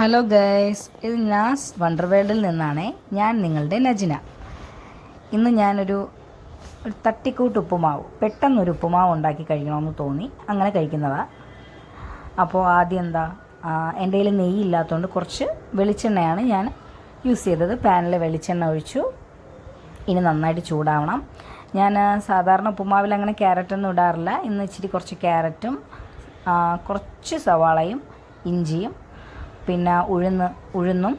Hello guys, ഇത് നാസ് wonder വേൾഡിൽ നിന്നാണേ. ഞാൻ നിങ്ങളുടെ നജിന. ഇന്ന് ഞാനൊരു തട്ടിക്കൂട്ട് ഉപ്പുമാവ്, പെട്ടെന്നൊരു ഉപ്പുമാവ് ഉണ്ടാക്കി കഴിക്കണമെന്ന് തോന്നി, അങ്ങനെ കഴിക്കുന്നതാണ്. അപ്പോൾ ആദ്യം എൻ്റെ കയ്യിൽ നെയ്യില്ലാത്തതുകൊണ്ട് കുറച്ച് വെളിച്ചെണ്ണയാണ് ഞാൻ യൂസ് ചെയ്തത്. പാനിൽ വെളിച്ചെണ്ണ ഒഴിച്ചു. ഇനി നന്നായിട്ട് ചൂടാവണം. ഞാൻ സാധാരണ ഉപ്പുമാവിൽ അങ്ങനെ ക്യാരറ്റൊന്നും ഇടാറില്ല. ഇന്ന് ഇച്ചിരി കുറച്ച് ക്യാരറ്റും കുറച്ച് സവാളയും ഇഞ്ചിയും പിന്നെ ഉഴുന്നും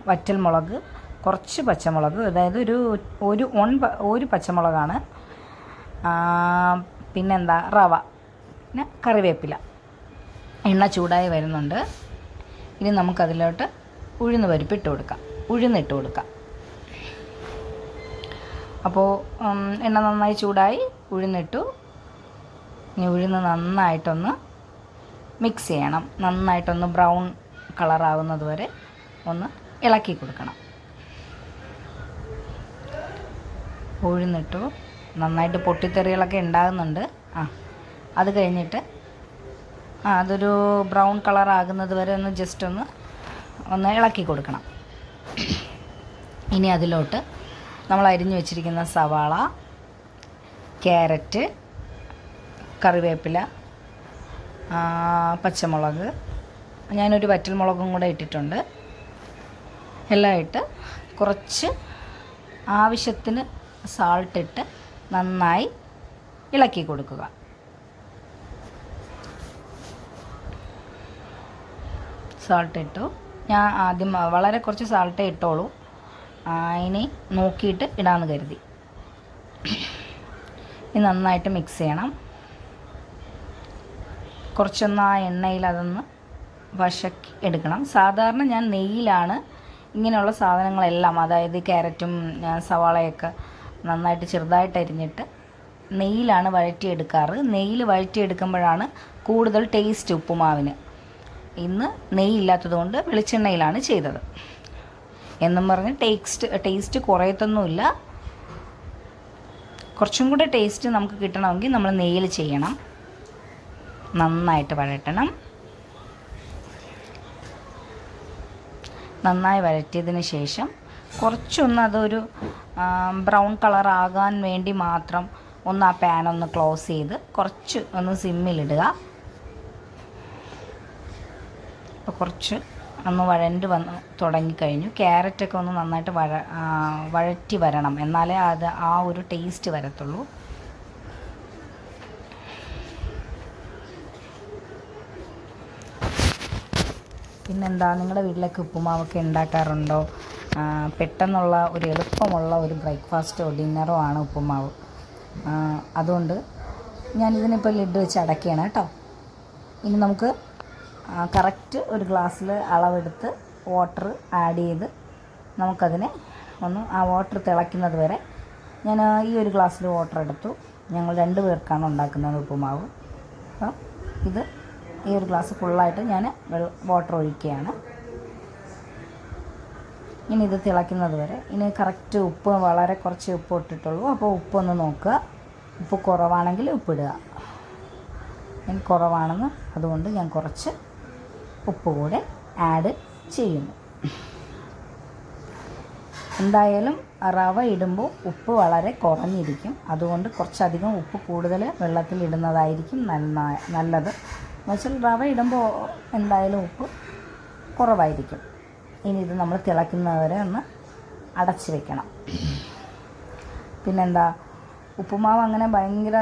വറ്റൽമുളക്, കുറച്ച് പച്ചമുളക്, അതായത് ഒരു പച്ചമുളകാണ്, പിന്നെന്താ റവ, പിന്നെ കറിവേപ്പില. എണ്ണ ചൂടായി വരുന്നുണ്ട്. ഇനി നമുക്കതിലോട്ട് ഉഴുന്ന് പരിപ്പ് ഉഴുന്നിട്ട് കൊടുക്കാം. അപ്പോൾ എണ്ണ നന്നായി ചൂടായി, ഉഴുന്നിട്ടു. ഇനി ഉഴുന്ന് നന്നായിട്ടൊന്ന് മിക്സ് ചെയ്യണം. നന്നായിട്ടൊന്ന് ബ്രൗൺ കളറാകുന്നത് വരെ ഒന്ന് ഇളക്കി കൊടുക്കണം. ഉഴുന്നിട്ടു. നന്നായിട്ട് പൊട്ടിത്തെറികളൊക്കെ ഉണ്ടാകുന്നുണ്ട്. അത് കഴിഞ്ഞിട്ട് അതൊരു ബ്രൗൺ കളറാകുന്നത് വരെ ഒന്ന് ജസ്റ്റ് ഒന്ന് ഇളക്കി കൊടുക്കണം. ഇനി അതിലോട്ട് നമ്മൾ അരിഞ്ഞു വെച്ചിരിക്കുന്ന സവാള, ക്യാരറ്റ്, കറിവേപ്പില, പച്ചമുളക്, ഞാനൊരു വറ്റൽമുളകും കൂടെ ഇട്ടിട്ടുണ്ട്. എല്ലാം ഇട്ട് കുറച്ച് ആവശ്യത്തിന് സാൾട്ടിട്ട് നന്നായി ഇളക്കി കൊടുക്കുക. സാൾട്ടിട്ടു. ഞാൻ ആദ്യം വളരെ കുറച്ച് സാൾട്ടേ ഇട്ടോളൂ. ഇനി നോക്കിയിട്ട് ഇടാമെന്ന് കരുതി. ഇനി നന്നായിട്ട് മിക്സ് ചെയ്യണം. കുറച്ചൊന്ന് ആ എണ്ണയിൽ അതൊന്ന് വശക്കി എടുക്കണം. സാധാരണ ഞാൻ നെയ്യിലാണ് ഇങ്ങനെയുള്ള സാധനങ്ങളെല്ലാം, അതായത് ക്യാരറ്റും സവാളയൊക്കെ നന്നായിട്ട് ചെറുതായിട്ട് അരിഞ്ഞിട്ട് നെയ്യിലാണ് വഴറ്റിയെടുക്കാറ്. നെയ്യിൽ വഴറ്റിയെടുക്കുമ്പോഴാണ് കൂടുതൽ ടേസ്റ്റ് ഉപ്പുമാവിന്. ഇന്ന് നെയ്യില്ലാത്തതുകൊണ്ട് വെളിച്ചെണ്ണയിലാണ് ചെയ്തത്. എന്നും പറഞ്ഞ് ടേസ്റ്റ് കുറയത്തൊന്നുമില്ല. കുറച്ചും കൂടെ ടേസ്റ്റ് നമുക്ക് കിട്ടണമെങ്കിൽ നമ്മൾ നെയ്യിൽ ചെയ്യണം. നന്നായിട്ട് വഴറ്റണം. നന്നായി വഴറ്റിയതിന് ശേഷം അതൊരു ബ്രൗൺ കളറാകാൻ വേണ്ടി മാത്രം ആ പാനൊന്ന് ക്ലോസ് ചെയ്ത് കുറച്ച് ഒന്ന് സിമ്മിലിടുക. അപ്പോൾ കുറച്ച് ഒന്ന് വഴണ്ട് വന്ന് തുടങ്ങിക്കഴിഞ്ഞു. ക്യാരറ്റൊക്കെ ഒന്ന് നന്നായിട്ട് വഴറ്റി വരണം, എന്നാലേ അത് ആ ഒരു ടേസ്റ്റ് വരത്തുള്ളൂ. പിന്നെന്താ, നിങ്ങളുടെ വീട്ടിലൊക്കെ ഉപ്പുമാവൊക്കെ ഉണ്ടാക്കാറുണ്ടോ? പെട്ടെന്നുള്ള ഒരു എളുപ്പമുള്ള ഒരു ബ്രേക്ക്ഫാസ്റ്റോ ഡിന്നറോ ആണ് ഉപ്പുമാവ്. അതുകൊണ്ട് ഞാനിതിനിപ്പോൾ ലിഡ് വെച്ച് അടയ്ക്കുകയാണ് കേട്ടോ. ഇനി നമുക്ക് കറക്റ്റ് ഒരു ഗ്ലാസ്സിൽ അളവെടുത്ത് വാട്ടർ ആഡ് ചെയ്ത് നമുക്കതിനെ ആ വാട്ടർ തിളയ്ക്കുന്നത് വരെ ഞാൻ ഈ ഒരു ഗ്ലാസ്സിൽ വാട്ടർ എടുത്തു. ഞങ്ങൾ 2 പേർക്കാണ് ഉണ്ടാക്കുന്നത് ഉപ്പുമാവ്. അപ്പം ഈ ഒരു ഗ്ലാസ് ഫുള്ളായിട്ട് ഞാൻ വാട്ടർ ഒഴിക്കുകയാണ്. ഇനി ഇത് തിളയ്ക്കുന്നത് വരെ. ഇനി കറക്റ്റ് ഉപ്പ്, വളരെ കുറച്ച് ഉപ്പ് ഇട്ടിട്ടുള്ളൂ. അപ്പോൾ ഉപ്പൊന്ന് നോക്കുക. ഉപ്പ് കുറവാണെങ്കിൽ ഉപ്പിടുക. ഞാൻ കുറവാണെന്ന് അതുകൊണ്ട് ഞാൻ കുറച്ച് ഉപ്പ് കൂടെ ആഡ് ചെയ്യുന്നു. എന്തായാലും റവ ഇടുമ്പോൾ ഉപ്പ് വളരെ കുറഞ്ഞിരിക്കും. അതുകൊണ്ട് കുറച്ചധികം ഉപ്പ് കൂടുതൽ വെള്ളത്തിൽ ഇടുന്നതായിരിക്കും നല്ലത്. എന്നുവെച്ചാൽ റവ ഇടുമ്പോൾ എന്തായാലും ഉപ്പ് കുറവായിരിക്കും. ഇനി ഇത് നമ്മൾ തിളയ്ക്കുന്നവരെ ഒന്ന് അടച്ച് വെക്കണം. പിന്നെന്താ, ഉപ്പുമാവ് അങ്ങനെ ഭയങ്കര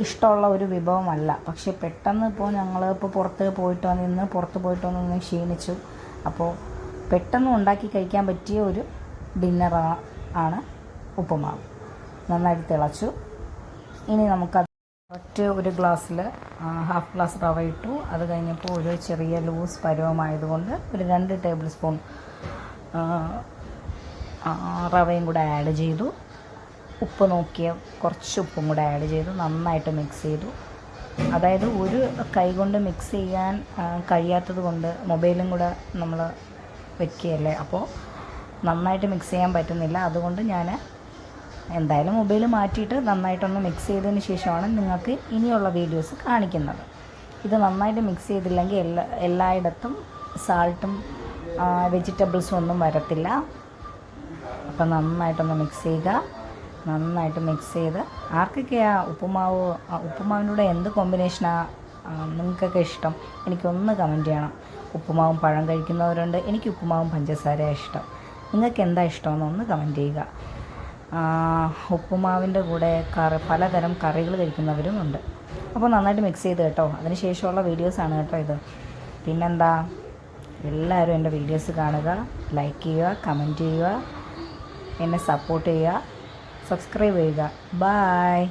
ഇഷ്ടമുള്ള ഒരു വിഭവമല്ല. പക്ഷേ പെട്ടെന്ന് ഞങ്ങളിപ്പോൾ പുറത്ത് പോയിട്ട് വന്ന് ക്ഷീണിച്ചു. അപ്പോൾ പെട്ടെന്ന് ഉണ്ടാക്കി കഴിക്കാൻ പറ്റിയ ഒരു ഡിന്നറാണ് ഉപ്പുമാവ്. നന്നായിട്ട് തിളച്ചു. ഇനി നമുക്കത് ഒരു ഗ്ലാസ്സിൽ ഹാഫ് ഗ്ലാസ് റവ ഇട്ടു. അത് കഴിഞ്ഞപ്പോൾ ഒരു ചെറിയ ലൂസ് പരുവമായതുകൊണ്ട് ഒരു 2 ടേബിൾ സ്പൂൺ റവയും കൂടെ ആഡ് ചെയ്തു. ഉപ്പ് നോക്കിയ കുറച്ച് ഉപ്പും കൂടെ ആഡ് ചെയ്തു. നന്നായിട്ട് മിക്സ് ചെയ്തു. അതായത് ഒരു കൈ കൊണ്ട് മിക്സ് ചെയ്യാൻ കഴിയാത്തത് കൊണ്ട് മൊബൈലും കൂടെ നമ്മൾ വെക്കുകയല്ലേ, അപ്പോൾ നന്നായിട്ട് മിക്സ് ചെയ്യാൻ പറ്റുന്നില്ല. അതുകൊണ്ട് ഞാൻ എന്തായാലും മൊബൈൽ മാറ്റിയിട്ട് നന്നായിട്ടൊന്ന് മിക്സ് ചെയ്തതിന് ശേഷമാണ് നിങ്ങൾക്ക് ഇനിയുള്ള വീഡിയോസ് കാണിക്കുന്നത്. ഇത് നന്നായിട്ട് മിക്സ് ചെയ്തില്ലെങ്കിൽ എല്ലായിടത്തും സാൾട്ടും വെജിറ്റബിൾസും ഒന്നും വരത്തില്ല. അപ്പം നന്നായിട്ടൊന്ന് മിക്സ് ചെയ്യുക. നന്നായിട്ട് മിക്സ് ചെയ്ത് ആർക്കൊക്കെയാണ് ഉപ്പുമാവിൻ്റെ കൂടെ എന്ത് കോമ്പിനേഷനാണ് നിങ്ങൾക്കൊക്കെ ഇഷ്ടം? എനിക്കൊന്ന് കമൻറ്റ് ചെയ്യണം. ഉപ്പുമാവും പഴം കഴിക്കുന്നവരുണ്ട്, എനിക്ക് ഉപ്പുമാവും പഞ്ചസാരയാണ് ഇഷ്ടം. നിങ്ങൾക്ക് എന്താ ഇഷ്ടമെന്ന് ഒന്ന് കമൻറ്റ് ചെയ്യുക. ഉപ്പുമാവിൻ്റെ കൂടെ പലതരം കറികൾ കഴിക്കുന്നവരും ഉണ്ട്. അപ്പോൾ നന്നായിട്ട് മിക്സ് ചെയ്ത് കേട്ടോ. അതിന് ശേഷമുള്ള വീഡിയോസാണ് കേട്ടോ ഇത്. പിന്നെന്താ, എല്ലാവരും എൻ്റെ വീഡിയോസ് കാണുക, ലൈക്ക് ചെയ്യുക, കമൻറ്റ് ചെയ്യുക, എന്നെ സപ്പോർട്ട് ചെയ്യുക, സബ്സ്ക്രൈബ് ചെയ്യുക. ബായ്.